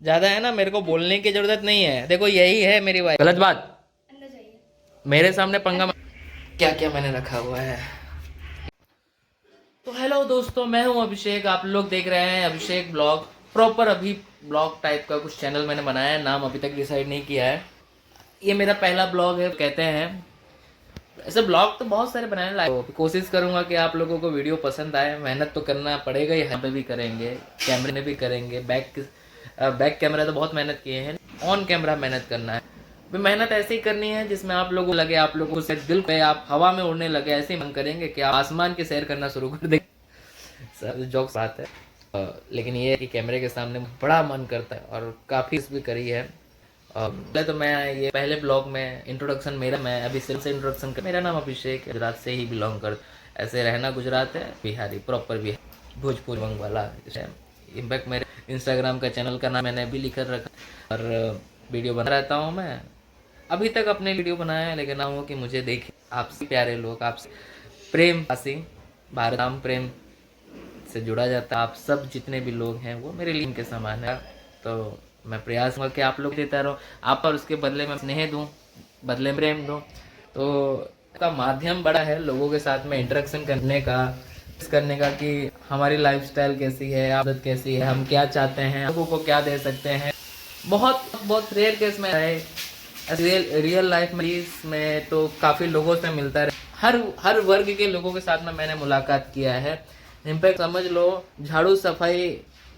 ज्यादा है ना, मेरे को बोलने की जरूरत नहीं है। देखो यही है मेरी वाइफ। गलत बात मेरे सामने पंगा क्या क्या मैंने रखा हुआ है। तो हेलो दोस्तों, मैं हूं अभिषेक। आप लोग देख रहे हैं अभिषेक ब्लॉग। प्रॉपर अभी ब्लॉग टाइप का कुछ चैनल मैंने बनाया है, नाम अभी तक डिसाइड नहीं किया है। ये मेरा पहला ब्लॉग है कहते हैं। ऐसे ब्लॉग तो बहुत सारे बनाने लायक, तो कोशिश करूंगा कि आप लोगों को वीडियो पसंद आए। मेहनत तो करना पड़ेगा ही, यहाँ पे भी करेंगे, कैमरे में भी करेंगे। बैक कैमरा तो बहुत मेहनत किए हैं, ऑन कैमरा मेहनत करना है। भी मेहनत ऐसी ही करनी है जिसमें आप लोगों को लगे, आप लोगों से दिल पे आप हवा में उड़ने लगे। ऐसे ही मन करेंगे कि आप आसमान की सैर करना शुरू कर देंगे। सर जोक्स बात है, लेकिन ये है कि कैमरे के सामने बड़ा मन करता है और काफ़ी भी करी है। पहले तो मैं ये पहले ब्लॉग में इंट्रोडक्शन मेरा, मैं अभी सिर्फ से इंट्रोडक्शन कर। मेरा नाम अभिषेक, गुजरात से ही बिलोंग कर, ऐसे रहना गुजरात है, बिहारी प्रॉपर भी है, भोजपुर वाला। इनफैक्ट मेरे इंस्टाग्राम का चैनल का नाम मैंने अभी लिख कर रखा और वीडियो बना रहता हूँ मैं। अभी तक अपने वीडियो बनाया है, लेकिन ना हो कि मुझे देखे आपसे प्यारे लोग, आपसे प्रेम पासी भारत नाम प्रेम से जुड़ा जाता है। आप सब जितने भी लोग हैं वो मेरे लिए इनके समान है। तो मैं प्रयास करूँगा कि आप लोग देता रहो आप, पर उसके बदले में स्नेह दूँ, बदले में प्रेम दूँ। तो का माध्यम बड़ा है लोगों के साथ में इंटरेक्शन करने का कि हमारी लाइफस्टाइल कैसी है, आदत कैसी है, हम क्या चाहते हैं, लोगों को क्या दे सकते हैं। बहुत बहुत रेयर केस में है, रियल लाइफ में तो काफ़ी लोगों से मिलता है। हर वर्ग के लोगों के साथ में मैंने मुलाकात किया है। इनफैक्ट समझ लो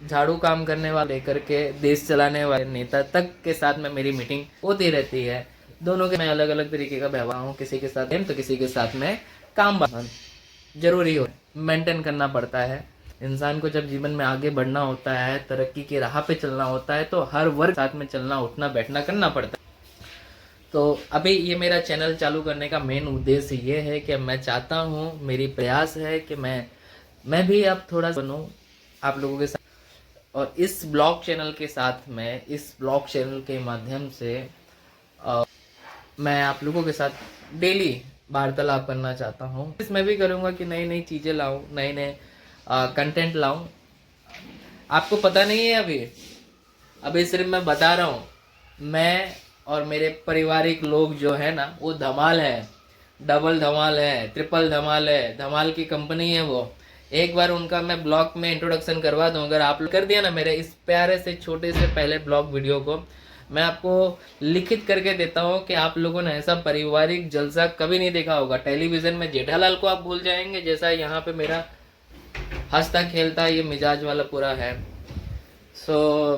झाड़ू काम करने वाले लेकर के देश चलाने वाले नेता तक के साथ में मेरी मीटिंग होती रहती है। दोनों के मैं अलग अलग तरीके का व्यवहार हूँ, किसी के साथ तो किसी के साथ में काम जरूरी हो मेंटेन करना पड़ता है। इंसान को जब जीवन में आगे बढ़ना होता है, तरक्की की राह पे चलना होता है, तो हर वर्ग साथ में चलना, उठना बैठना करना पड़ता है। तो अभी ये मेरा चैनल चालू करने का मेन उद्देश्य ये है कि मैं चाहता हूँ, मेरी प्रयास है कि मैं भी अब थोड़ा बनूँ आप लोगों के साथ। और इस ब्लॉग चैनल के साथ में, इस ब्लॉग चैनल के माध्यम से मैं आप लोगों के साथ डेली वार्तालाप करना चाहता हूँ। इसमें भी करूँगा कि नई नई चीज़ें लाऊं, नए नए कंटेंट लाऊं। आपको पता नहीं है, अभी सिर्फ मैं बता रहा हूँ। मैं और मेरे पारिवारिक लोग जो है ना, वो धमाल है, डबल धमाल है, ट्रिपल धमाल है, धमाल की कंपनी है वो। एक बार उनका मैं ब्लॉग में इंट्रोडक्शन करवा दूँ, अगर आप कर दिया ना मेरे इस प्यारे से छोटे से पहले ब्लॉग वीडियो को, मैं आपको लिखित करके देता हूँ कि आप लोगों ने ऐसा पारिवारिक जलसा कभी नहीं देखा होगा। टेलीविजन में जेठालाल को आप भूल जाएंगे, जैसा यहाँ पे मेरा हंसता खेलता ये मिजाज वाला पूरा है। सो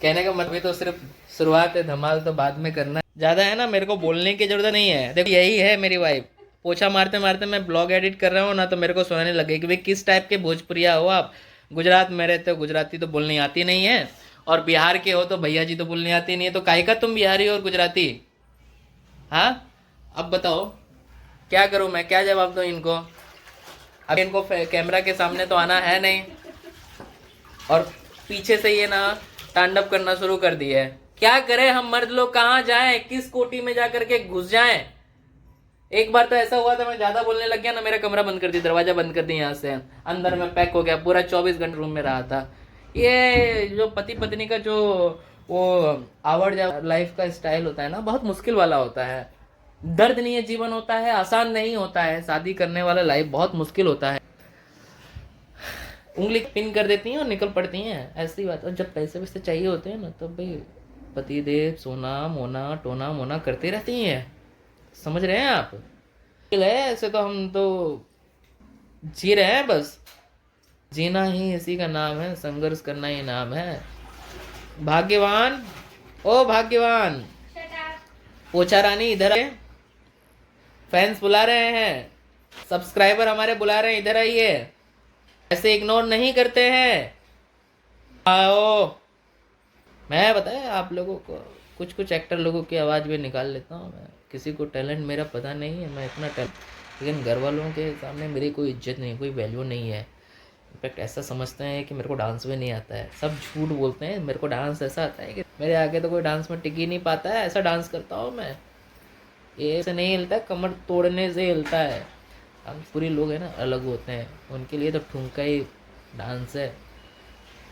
कहने का मतलब तो सिर्फ शुरुआत है, धमाल तो बाद में करना है। ज्यादा है ना, मेरे को बोलने की जरूरत नहीं है। देखो यही है मेरी वाइफ। पोछा मारते मारते मैं ब्लॉग एडिट कर रहा हूँ ना, तो मेरे को सुनाने लगे कि भाई किस टाइप के भोजपुरिया हो आप, गुजरात में रहते हो, गुजराती तो बोलनी आती नहीं है, और बिहार के हो तो भैया जी तो बोलनी आती नहीं है, तो काहे का तुम बिहारी और गुजराती। हाँ, अब बताओ क्या करूँ मैं, क्या जवाब दूँ इनको। अब इनको कैमरा के सामने तो आना है नहीं, और पीछे से ये ना तांडव करना शुरू कर दिया है। क्या करें हम मर्द लोग, कहाँ जाएं, किस कोटी में जा करके घुस जाएं। एक बार तो ऐसा हुआ था, मैं ज्यादा बोलने लग गया ना, मेरा कमरा बंद कर दी, दरवाजा बंद कर दी, यहाँ से अंदर में पैक हो गया, पूरा 24 घंटे रूम में रहा था। ये जो पति पत्नी का जो वो आवड़ जा लाइफ का स्टाइल होता है ना, बहुत मुश्किल वाला होता है। दर्द नहीं है जीवन होता है, आसान नहीं होता है। शादी करने वाला लाइफ बहुत मुश्किल होता है। उंगली पिन कर देती हैं और निकल पड़ती हैं, ऐसी बात। और जब पैसे वैसे चाहिए होते हैं ना, तो भाई पति देव सोना मोना टोना मोना करती रहती हैं। समझ रहे हैं आप। ऐसे तो हम तो जी रहे हैं, बस जीना ही इसी का नाम है, संघर्ष करना ही नाम है। भाग्यवान, ओ भाग्यवान, पोछा रानी इधर आइए, फैंस बुला रहे हैं, सब्सक्राइबर हमारे बुला रहे हैं, इधर आइए। ऐसे इग्नोर नहीं करते हैं, आओ। मैं बताया आप लोगों को, कुछ कुछ एक्टर लोगों की आवाज़ भी निकाल लेता हूँ मैं। किसी को टैलेंट मेरा पता नहीं है, मैं इतना टैलेंट, लेकिन घर वालों के सामने मेरी कोई इज्जत नहीं, कोई वैल्यू नहीं है। इनफैक्ट ऐसा समझते हैं कि मेरे को डांस भी नहीं आता है। सब झूठ बोलते हैं, मेरे को डांस ऐसा आता है कि मेरे आगे तो कोई डांस में टिक ही नहीं पाता है। ऐसा डांस करता हूँ मैं, ये ऐसे नहीं हिलता, कमर तोड़ने से हिलता है। हम पूरी लोग हैं ना अलग होते हैं, उनके लिए तो ठुमका ही डांस है।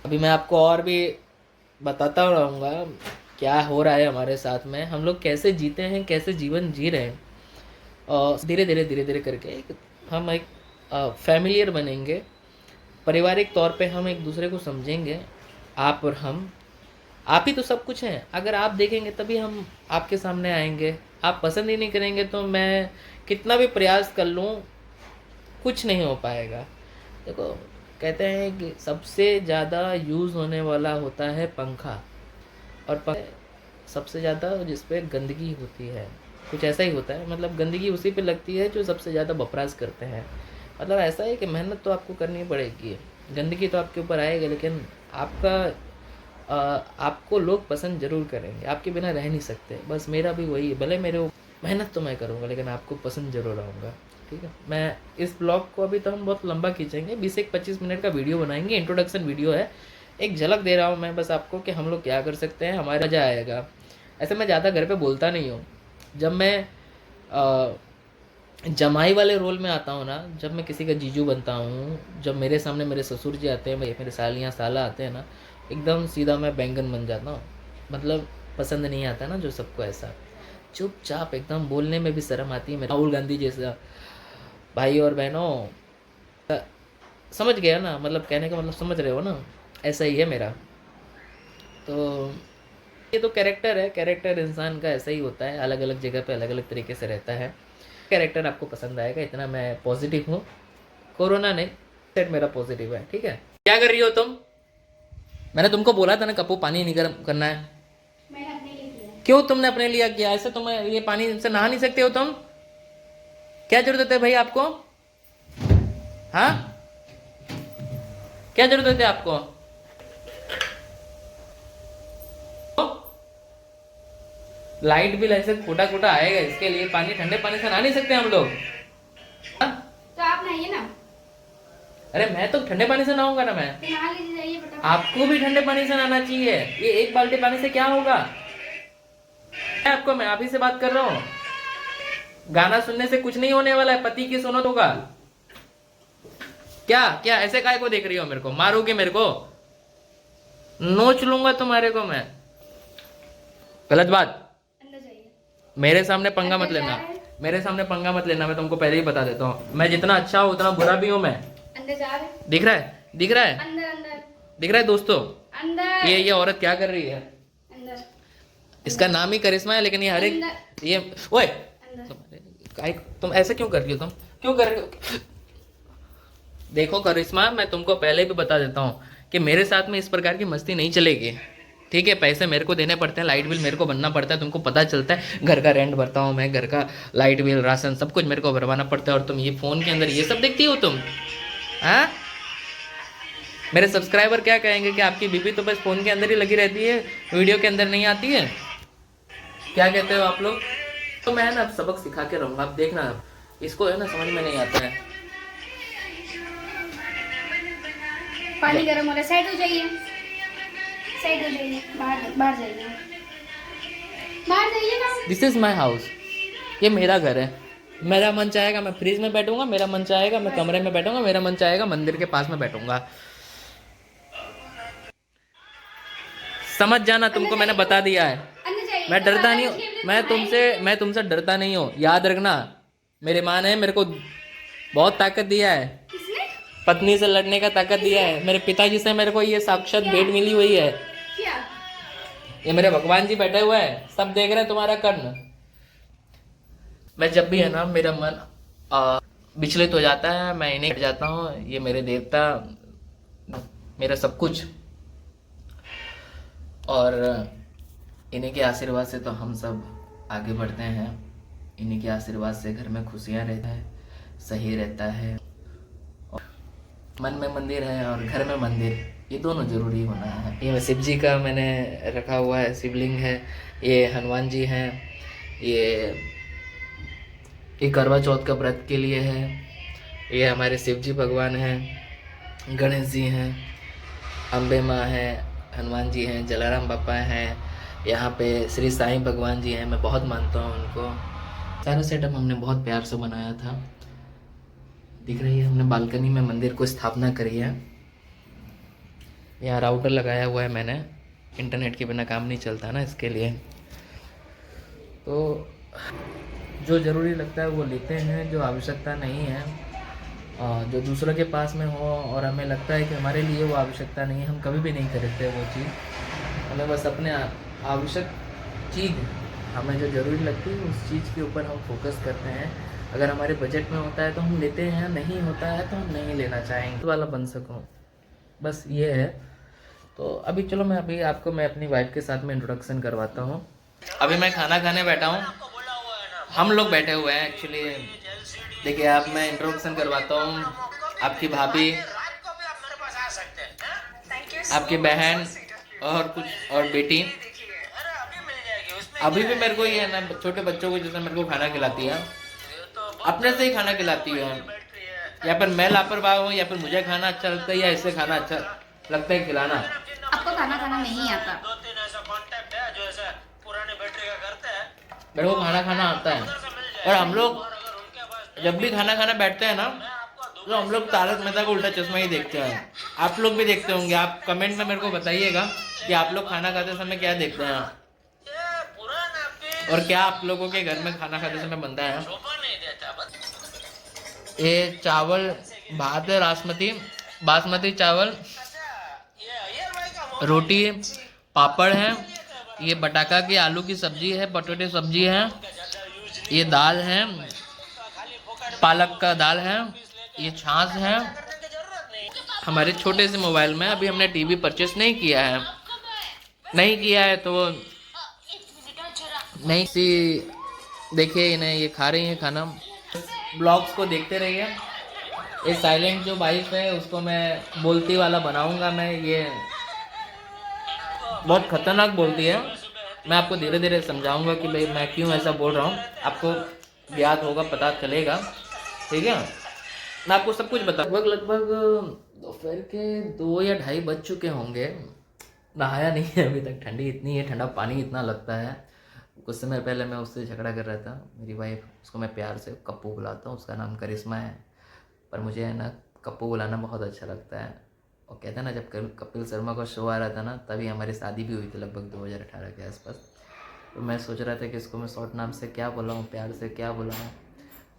अभी मैं आपको और भी बताता रहूँगा क्या हो रहा है हमारे साथ में, हम लोग कैसे जीते हैं, कैसे जीवन जी रहे हैं। और धीरे धीरे करके हम एक फैमिलियर बनेंगे, पारिवारिक तौर पे हम एक दूसरे को समझेंगे। आप और हम, आप ही तो सब कुछ हैं। अगर आप देखेंगे तभी हम आपके सामने आएंगे। आप पसंद ही नहीं करेंगे तो मैं कितना भी प्रयास कर लूँ, कुछ नहीं हो पाएगा। देखो, कहते हैं कि सबसे ज़्यादा यूज़ होने वाला होता है पंखा, और सबसे ज़्यादा जिस पे गंदगी होती है, कुछ ऐसा ही होता है। मतलब गंदगी उसी पे लगती है जो सबसे ज़्यादा बपरास करते हैं। मतलब ऐसा है कि मेहनत तो आपको करनी पड़ेगी, गंदगी तो आपके ऊपर आएगा, लेकिन आपका आपको लोग पसंद ज़रूर करेंगे, आपके बिना रह नहीं सकते। बस मेरा भी वही है, भले मेरे मेहनत तो मैं करूँगा लेकिन आपको पसंद ज़रूर आऊँगा। ठीक है, मैं इस ब्लॉग को अभी तो हम बहुत लंबा खींचेंगे, 20 से 25 मिनट का वीडियो बनाएंगे। इंट्रोडक्शन वीडियो है, एक झलक दे रहा हूँ मैं बस आपको कि हम लोग क्या कर सकते हैं, हमारा मज़ा आएगा। ऐसे मैं ज़्यादा घर पे बोलता नहीं हूँ। जब मैं जमाई वाले रोल में आता हूँ ना, जब मैं किसी का जीजू बनता हूँ, जब मेरे सामने मेरे ससुर जी आते हैं, मेरे सालियाँ साला आते हैं ना, एकदम सीधा मैं बैंगन बन जाता हूँ। मतलब पसंद नहीं आता ना जो सबको, ऐसा चुपचाप एकदम, बोलने में भी शर्म आती है। राहुल गांधी जैसा। भाई और बहनों, समझ गया ना, मतलब कहने का मतलब समझ रहे हो ना, ऐसा ही है मेरा। तो ये तो कैरेक्टर है, कैरेक्टर इंसान का ऐसा ही होता है, अलग अलग जगह पे अलग अलग तरीके से रहता है। कैरेक्टर आपको पसंद आएगा, इतना मैं पॉजिटिव हूँ। कोरोना नहीं, सेट मेरा पॉजिटिव है। ठीक है, क्या कर रही हो तुम? मैंने तुमको बोला था ना कप्पू पानी नहीं गर्म करना है। मैंने अपने लिए किया। क्यों तुमने अपने लिए किया? ऐसे तुम ये पानी से नहा नहीं सकते हो तुम? क्या जरूरत है भाई आपको? हाँ, क्या जरूरत है आपको? लाइट बिल ऐसे खोटा खोटा आएगा, इसके लिए पानी, ठंडे पानी से नहा नहीं सकते हम लोग। हाँ? तो आप नहाइए ना। अरे मैं तो ठंडे पानी से नहाऊंगा ना मैं। तो नहा लीजिए, जाइए फटाफट। आपको भी ठंडे पानी से नहाना चाहिए। ये एक बाल्टी पानी से क्या होगा? आपको, मैं आप ही से बात कर रहा हूँ। गाना सुनने से कुछ नहीं होने वाला है, पति की सुनो होगा। क्या क्या ऐसे काय को देख रही हो? मेरे को मारोगे? मेरे को नोच लूंगा तुम्हारे को मैं। गलत बात। अंदर जाइए। मेरे सामने पंगा मत अंदर लेना, जा रहे हैं। मेरे सामने पंगा मत लेना, मैं तुमको पहले ही बता देता हूँ। मैं जितना अच्छा हूँ उतना बुरा भी हूँ मैं। अंदर जा रहे हैं। दिख रहा है? दिख रहा है? अंदर अंदर दिख रहा है दोस्तों? अंदर। ये औरत क्या कर रही है? अंदर। इसका नाम ही करिश्मा है, लेकिन ये हर एक, अंदर। ये ओए, अंदर। तुम ऐसे क्यों कर रही हो? तुम क्यों कर रही हो? देखो करिश्मा, मैं तुमको पहले भी बता देता हूँ कि मेरे साथ में इस प्रकार की मस्ती नहीं चलेगी। ठीक है, पैसे मेरे को देने पड़ते हैं, लाइट बिल मेरे को भरना पड़ता है, तुमको पता चलता है। घर का रेंट भरता हूँ मैं, घर का लाइट बिल, राशन, सब कुछ मेरे को भरवाना पड़ता है। और तुम ये फ़ोन के अंदर ये सब देखती हो तुम? हाँ, मेरे सब्सक्राइबर क्या कहेंगे कि आपकी बीबी तो बस फ़ोन के अंदर ही लगी रहती है, वीडियो के अंदर नहीं आती है। क्या कहते हो आप लोग? तो मैं ना अब सबक सिखा के रहूँगा, आप देखना। इसको है ना समझ में नहीं आता है। पानी गर्म हो रहा है, साइड हो जाइए। साइड हो जाइए, बाहर बाहर जाइए। बाहर जाइए ना। दिस इज़ माई हाउस, ये मेरा घर है। मेरा मन चाहेगा मैं फ्रिज में बैठूंगा, मेरा मन चाहेगा मैं कमरे में बैठूंगा, मेरा मन चाहेगा मंदिर के पास में बैठूंगा। समझ जाना, तुमको मैंने बता दिया है। अंदर जाइए। मैं डरता नहीं हूँ, मैं तुमसे डरता नहीं हूँ, याद रखना। मेरे माँ ने मेरे को बहुत ताकत दिया है, किसने? पत्नी से लड़ने का ताकत दिया है। मेरे पिताजी से मेरे को ये साक्षात भेंट मिली हुई है। क्या? ये मेरे भगवान जी बैठे हुए हैं, सब देख रहे हैं तुम्हारा कर्म। मैं जब भी है ना, मेरा मन विचलित हो जाता है, मैं इन्हें हट जाता हूँ। ये मेरे देवता, मेरा सब कुछ, और इन्हीं के आशीर्वाद से तो हम सब आगे बढ़ते हैं। इन्हीं के आशीर्वाद से घर में खुशियाँ रहता है, सही रहता है। और मन में मंदिर है और घर में मंदिर, ये दोनों जरूरी होना है। ये शिव जी का मैंने रखा हुआ है, शिवलिंग है। ये हनुमान जी हैं। ये करवा चौथ का व्रत के लिए है। ये हमारे शिव जी भगवान हैं, गणेश जी हैं, अम्बे माँ हैं, हनुमान जी हैं, जलाराम बापा हैं, यहाँ पे श्री साईं भगवान जी हैं, मैं बहुत मानता हूँ उनको। सारा सेटअप हमने बहुत प्यार से बनाया था। दिख रही है, हमने बालकनी में मंदिर को स्थापना करी है। यहाँ राउटर लगाया हुआ है मैंने, इंटरनेट के बिना काम नहीं चलता ना, इसके लिए। तो जो ज़रूरी लगता है वो लेते हैं, जो आवश्यकता नहीं है, जो दूसरों के पास में हो और हमें लगता है कि हमारे लिए वो आवश्यकता नहीं है, हम कभी भी नहीं खरीदते वो चीज़। हमें बस अपने आवश्यक चीज़, हमें जो ज़रूरी लगती है उस चीज़ के ऊपर हम फोकस करते हैं। अगर हमारे बजट में होता है तो हम लेते हैं, नहीं होता है तो हम नहीं लेना चाहेंगे। तो वाला बन सकूं, बस ये है। तो अभी चलो मैं अपनी वाइफ के साथ में इंट्रोडक्शन करवाता हूँ। अभी मैं खाना खाने बैठा हूँ, हम लोग बैठे हुए हैं एक्चुअली। देखिए आप, मैं इंट्रोडक्शन करवाता हूँ। आपकी भाभी, आपकी बहन और कुछ और बेटी। अभी भी मेरे को ये ना, छोटे बच्चों को जैसे मेरे को खाना खिलाती है, अपने से ही खाना खिलाती है। या फिर मैं लापरवाह हूँ, या फिर मुझे खाना अच्छा लगता है, या इससे खाना अच्छा लगता है खिलाना। आपको खाना खाना नहीं आता? मेरे को खाना खाना आता है। और हम लोग जब भी खाना खाना बैठते हैं ना, तो हम लोग तारक मेहता का उल्टा चश्मा ही देखते हैं। आप लोग भी देखते होंगे। आप कमेंट में मेरे को बताइएगा कि आप लोग खाना खाते समय क्या देखते हैं, और क्या आप लोगों के घर में खाना खाते समय बनता है। ये चावल भात है, बासमती चावल, रोटी, पापड़ है, ये बटाका की आलू की सब्जी है, पोटैटो सब्जी है, ये दाल है, पालक का दाल है, ये छाछ है। हमारे छोटे से मोबाइल में अभी हमने टीवी परचेस नहीं किया है, तो नहीं सी देखिए इन्हें, ये खा रही हैं खाना। ब्लॉग्स को देखते रहिए। ये साइलेंट जो वाइफ है उसको मैं बोलती वाला बनाऊंगा। मैं ये बहुत खतरनाक बोलती है। मैं आपको धीरे धीरे समझाऊंगा कि भाई मैं क्यों ऐसा बोल रहा हूँ, आपको याद होगा, पता चलेगा, ठीक है। मैं आपको सब कुछ लगभग दोपहर के 2 या 2:30 बज चुके होंगे। नहाया नहीं है अभी तक, ठंडी इतनी है, ठंडा पानी इतना लगता है। कुछ समय पहले मैं उससे झगड़ा कर रहा था। मेरी वाइफ, उसको मैं प्यार से कप्पू बुलाता हूँ, उसका नाम करिश्मा है, पर मुझे है ना कप्पू बुलाना बहुत अच्छा लगता है। और कहते हैं ना, जब कपिल शर्मा का शो आ रहा था ना, तभी हमारी शादी भी हुई थी लगभग 2018 के आसपास। तो मैं सोच रहा था कि इसको मैं शॉर्ट नाम से क्या बुलाऊँ, प्यार से क्या बुलाऊँ।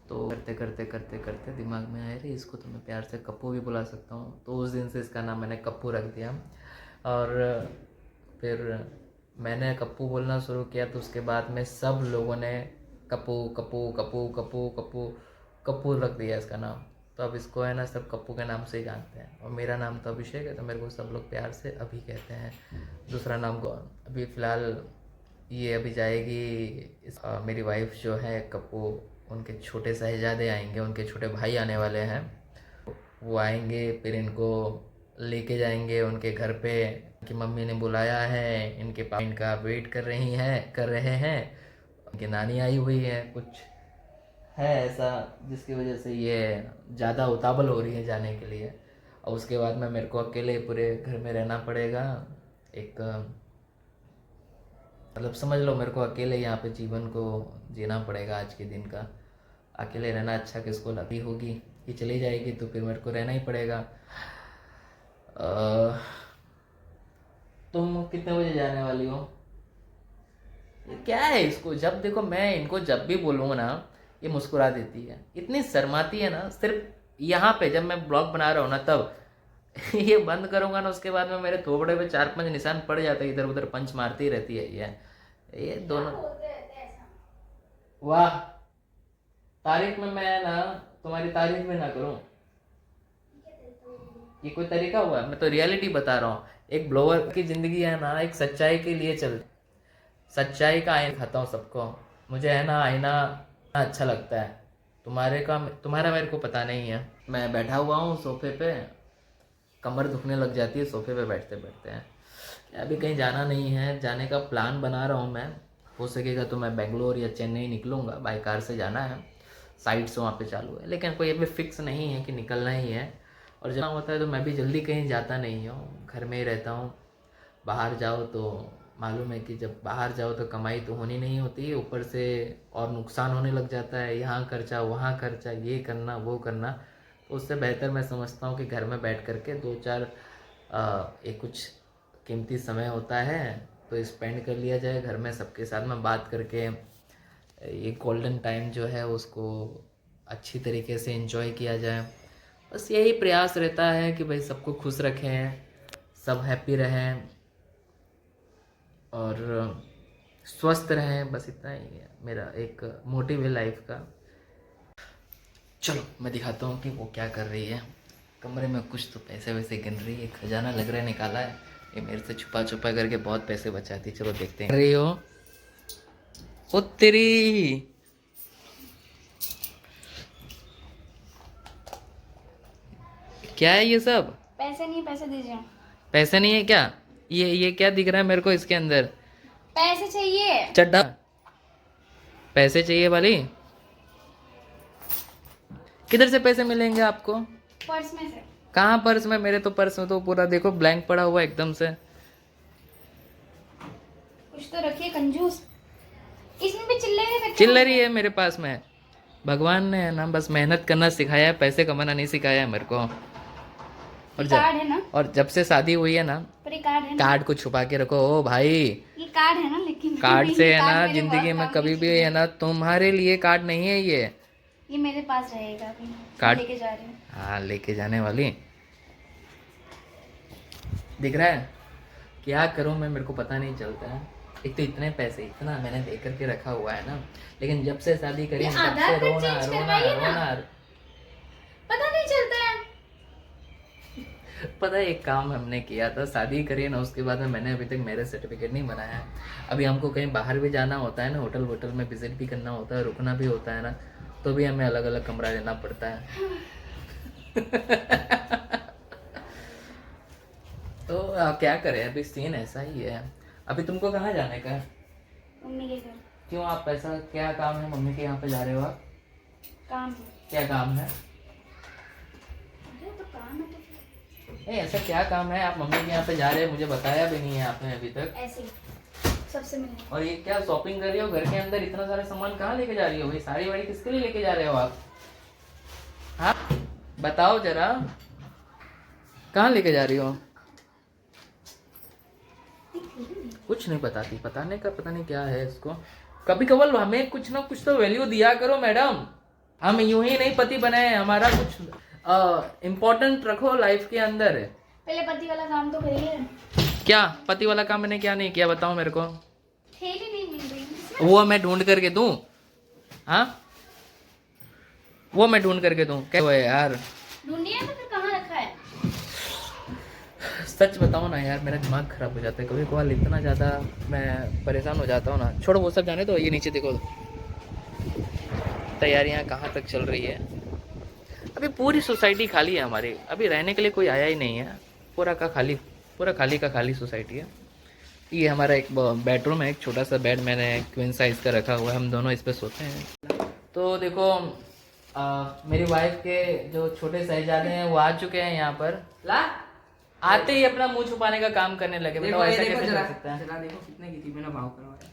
तो करते दिमाग में आया, अरे इसको तो मैं प्यार से कप्पू भी बुला सकता हूँ। तो उस दिन से इसका नाम मैंने कप्पू रख दिया। और फिर मैंने कप्पू बोलना शुरू किया, तो उसके बाद में सब लोगों ने कप्पू कप्पू कप्पू कप्पू कप्पू कप्पू रख दिया इसका नाम। तो अब इसको है ना सब कप्पू के नाम से ही जानते हैं। और मेरा नाम तो अभिषेक है, तो मेरे को सब लोग प्यार से अभी कहते हैं। दूसरा नाम को अभी फ़िलहाल ये अभी जाएगी मेरी वाइफ जो है कप्पू, उनके छोटे साहिबजादे आएंगे, उनके छोटे भाई आने वाले हैं, वो आएंगे, फिर इनको लेके जाएंगे उनके घर पे। कि मम्मी ने बुलाया है, इनका वेट कर रहे हैं। उनकी नानी आई हुई है, कुछ है ऐसा जिसकी वजह से ये ज़्यादा उतावल हो रही है जाने के लिए। और उसके बाद में मेरे को अकेले पूरे घर में रहना पड़ेगा। एक मतलब समझ लो, मेरे को अकेले यहाँ पे जीवन को जीना पड़ेगा आज के दिन का। अकेले रहना अच्छा किसको लगती होगी कि चली जाएगी, तो फिर मेरे को रहना ही पड़ेगा। तुम कितने बजे जाने वाली हो? क्या है इसको, जब देखो मैं इनको जब भी बोलूँगा ना, ये मुस्कुरा देती है, इतनी शर्माती है ना। सिर्फ यहाँ पे जब मैं ब्लॉग बना रहा हूँ ना, तब ये बंद करूँगा ना, उसके बाद में मेरे थोबड़े पे 4-5 निशान पड़ जाते हैं, इधर उधर पंच मारती रहती है ये दोनों। वाह, तारीफ में मैं ना तुम्हारी तारीफ में ना करूँ, ये कोई तरीका हुआ? मैं तो रियलिटी बता रहा हूँ। एक ब्लॉगर की जिंदगी है ना, एक सच्चाई के लिए सच्चाई का आईना खाता हूँ सबको। मुझे है ना आईना अच्छा लगता है। तुम्हारा मेरे को पता नहीं है। मैं बैठा हुआ हूँ सोफे पे, कमर दुखने लग जाती है सोफे पे बैठते बैठते हैं। अभी कहीं जाना नहीं है, जाने का प्लान बना रहा हूँ मैं। हो सकेगा तो मैं बेंगलोर या चेन्नई निकलूँगा, बाई कार से जाना है। साइट्स वहाँ पे चालू है, लेकिन कोई अभी फिक्स नहीं है कि निकलना ही है। और जहाँ होता है तो मैं भी जल्दी कहीं जाता नहीं हूँ, घर में ही रहता हूँ। बाहर जाओ तो मालूम है कि जब बाहर जाओ तो कमाई तो होनी नहीं होती, ऊपर से और नुकसान होने लग जाता है। यहाँ खर्चा, वहाँ खर्चा, ये करना वो करना। तो उससे बेहतर मैं समझता हूँ कि घर में बैठ करके 2-4 एक कुछ कीमती समय होता है तो स्पेंड कर लिया जाए घर में सबके साथ में बात करके। ये गोल्डन टाइम जो है उसको अच्छी तरीके से एंजॉय किया जाए। बस यही प्रयास रहता है कि भाई सबको खुश रखें, सब हैप्पी रहें और स्वस्थ रहें। बस इतना ही है मेरा एक मोटिव है लाइफ का। चलो मैं दिखाता हूँ कि वो क्या कर रही है। कमरे में कुछ तो पैसे वैसे गिन रही है, खजाना लग रहा है निकाला है। ये मेरे से छुपा छुपा करके बहुत पैसे बचाती। चलो देखते हैं। रही हो ओ तेरी, क्या है ये सब? पैसे नहीं, पैसे दीजिए। पैसे नहीं है क्या? ये क्या दिख रहा है मेरे को इसके अंदर? पैसे चाहिए। चड्डा पैसे चाहिए वाली? किधर से पैसे मिलेंगे आपको? पर्स में से। कहाँ पर्स में? मेरे तो पर्स में तो पूरा देखो ब्लैंक पड़ा हुआ एकदम से। कुछ तो रखिए कंजूस। इसमें भी चिल्लर ही चिल्लर ही है मेरे पास में। भगवान ने ना बस मेहनत करना सिखाया है, पैसे कमाना नहीं सिखाया है मेरे को। कार्ड है ना? और जब से शादी हुई है ना, पर ये कार्ड है ना? कार्ड को छुपा के रखो। ओ भाई, ये कार्ड है ना, लेकिन कार्ड से है कार्ड ना मेरे जिंदगी बहुत में काम कभी की भी चीज़ है ना, तुम्हारे लिए कार्ड नहीं है ये। ये मेरे पास रहेगा अभी। कार्ड लेके जा रही हूँ। हाँ, लेके जाने वाली दिख रहा है। क्या करूं मैं, मेरे को पता नहीं चलता है। एक तो इतने पैसे इतना मैंने दे करके रखा हुआ है ना, लेकिन जब से शादी करी ये तब आधार से कार्ड रोना चेंज रोना करवाइए ना। रोना। पता नहीं चलता है। पता है एक काम हमने किया था, शादी करी ना उसके बाद में मैंने अभी तक मैरिज सर्टिफिकेट नहीं बनाया है। अभी हमको कहीं बाहर भी जाना होता है ना, होटल वोटल में विजिट भी करना होता है, रुकना भी होता है ना, तो भी हमें अलग अलग कमरा लेना पड़ता है। तो क्या करें, अभी सीन ऐसा ही है। अभी तुमको कहाँ जाने का है? मम्मी के घर। क्यों, आप ऐसा क्या काम है मम्मी के यहाँ पे जा रहे हो आप? काम है। क्या काम है? अरे तो काम है तो फिर। ऐसा क्या काम है आप मम्मी के यहाँ पे जा रहे हैं? मुझे बताया भी नहीं है आपने अभी तक। ऐसे ही सबसे मिलने। और ये क्या शॉपिंग कर रही हो घर के अंदर? इतना सारा सामान कहाँ लेके जा रही हो भाई? साड़ी वाड़ी किसके लिए लेके जा रहे हो आप? हाँ बताओ जरा, कहाँ लेके जा रही हो? कुछ नहीं बताती, बताने का पता नहीं क्या है इसको। कभी कभार हमें कुछ ना कुछ तो वैल्यू दिया करो मैडम। हम यूं ही नहीं पति बने, हमारा कुछ इम्पोर्टेंट रखो लाइफ के अंदर। पहले पति वाला काम तो करिए। क्या पति वाला काम मैंने क्या नहीं किया, बताओ मेरे को। थैली नहीं मिल रही। वो मैं ढूंढ करके दूं? हाँ, वो मैं ढूंढ करके दूं? क्या हुआ यार? ढूंढिए तो फिर कहाँ रखा है? सच बताओ ना यार, मेरा दिमाग खराब हो जाता है कभी कभार, इतना ज़्यादा मैं परेशान हो जाता हूँ ना। छोड़ो वो सब जाने दो। ये नीचे देखो, तैयारियाँ कहाँ तक चल रही है। अभी पूरी सोसाइटी खाली है हमारी, अभी रहने के लिए कोई आया ही नहीं है। पूरा खाली का खाली सोसाइटी है। ये हमारा एक बेडरूम है, एक छोटा सा बेड मैंने क्वीन साइज़ का रखा हुआ है, हम दोनों इस पर सोते हैं। तो देखो मेरी वाइफ के जो छोटे साहिबजादे हैं वो आ चुके हैं यहाँ पर। आते ही अपना मुंह छुपाने का काम करने लगे। बताओ ऐसा कैसे कर सकता है? चला देखो कितने की थी, मैंने भाव करवाया।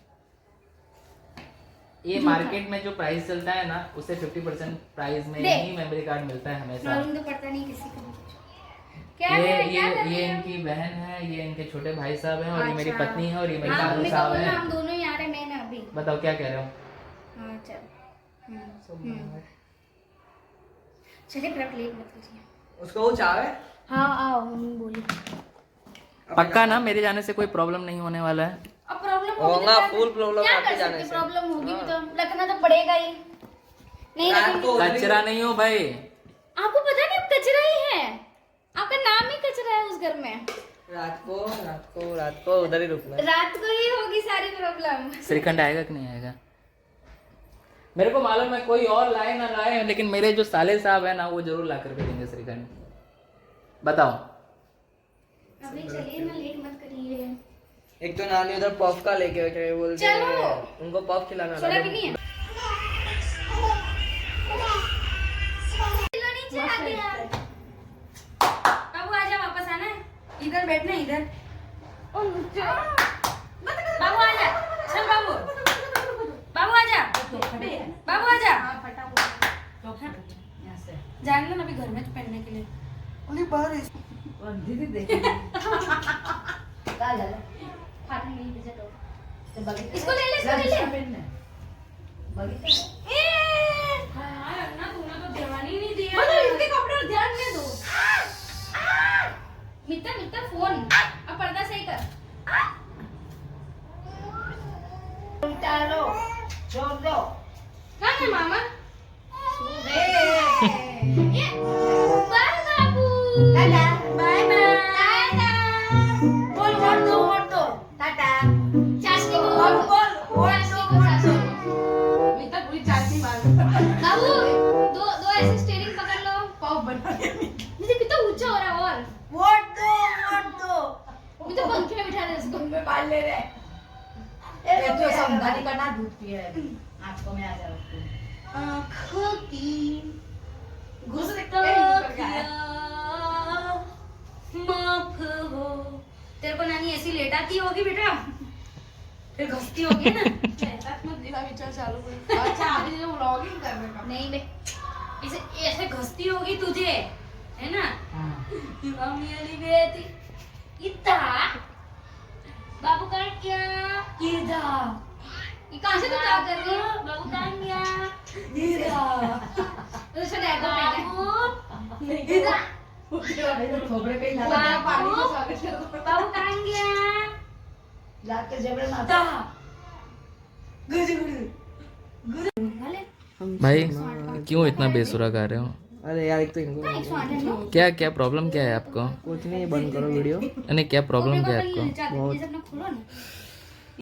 ये मार्केट में जो प्राइस चलता है ना, उससे 50% प्राइस में ही मेमोरी कार्ड मिलता है हमेशा। मालूम तो पड़ता नहीं किसी को। क्या ये है, क्या कर रही ये है? इनकी बहन है, ये इनके छोटे भाई साहब हैं, और ये मेरी अच्छा। पत्नी है, और ये मेरे हाँ, फादर मम्मी को साहब बोलना हैं। हम दोनों ही आ रहे हैं, मैं ना अभी। बताओ क्या कह रहे हो? हाँ चल। चलिए रख लेट मत कीजिए। उसको वो चाहे। हाँ आओ, मम्मी बोली। पक्का ना मेरे जाने से कोई प्रॉब्लम नहीं होने वाला है? अब प्रॉब्लम होगा, फुल प्रॉब्लम आपके जाने से। प्रॉब्लम होगी भी तो रखना तो पड़ेगा ही। नहीं रात रखेंगे। को कचरा नहीं हो भाई। आपको पता नहीं, अब कचरा ही है। आपका नाम ही कचरा है उस घर में। रात को उधर ही रुकना है। रात को ही होगी सारी प्रॉब्लम। श्रीखंड आएगा कि नहीं आएगा? मेरे को मालूम है कोई और लाए ना लाए, लेकिन मेरे जो साले साहब है ना वो जरूर ला करके देंगे श्रीखंड। बताओ। अभी चलिए ना, लेट मत करिए। एक तो नानी उधर पफ का लेके बैठे हैं, बोलते हैं चलो। उनको पफ खिलाना सोना है। भी नहीं है। नीचे आ गया। बाबू आजा, वापस आना है। इधर बैठना है, इधर। बाबू आजा, चल बाबू। बाबू आजा, बाबू आजा। जान लो ना अभी घर में तो पहनने के लिए। दीदी देख काय झालं फाटून गेली त्याच्या डोळ्यात. ते बघितलं इसको ले ले, इसको ले ले. बघितलं मला इसके कपड़े पर ध्यान नहीं दो. मित्ता फोन अब पर्दा सही कर. उतारो छोड़ दो कहाँ है मामा? ए ये बाय बाबू. Tata bye bye. टाटा. बोल वोट दो टाटा चाशनी को बोल बोल वोट चाशनी को चाशनी को. मित्र पूरी चाची मार बाबू दो ऐसे स्टीयरिंग पकड़ लो. पाव बना मुझे कितना ऊंचा हो रहा है और वोट दो मुझे पंखे में बिठा दे इसको. में पाल ले रहे ये तो समझाने का ना दूध पिए आपको मैं आ जाऊँ आँखों की घुस माफ हो. तेरे को नानी ऐसी लेटाती होगी बेटा, फिर घसती होगी ना. अच्छा अभी जो व्लॉगिंग करने का नहीं बे, ऐसे ऐसे घसती होगी तुझे, है ना. मम्मी वाली बेटी इतना बाबू का क्या इधर ये कहाँ से तू क्या कर रही है? बाबू का क्या तो इसका डैड को बाबू इधर खोपड़े पे ही लगा बाबू बाबू का क्या जाके जबरे माता भाई क्यों इतना बेसुरा गा रहे हो? अरे यार एक तो इनको क्या क्या प्रॉब्लम क्या है आपको? कुछ नहीं, बंद करो वीडियो। नहीं क्या प्रॉब्लम क्या है आपको? जैसे अपना खोलो ना.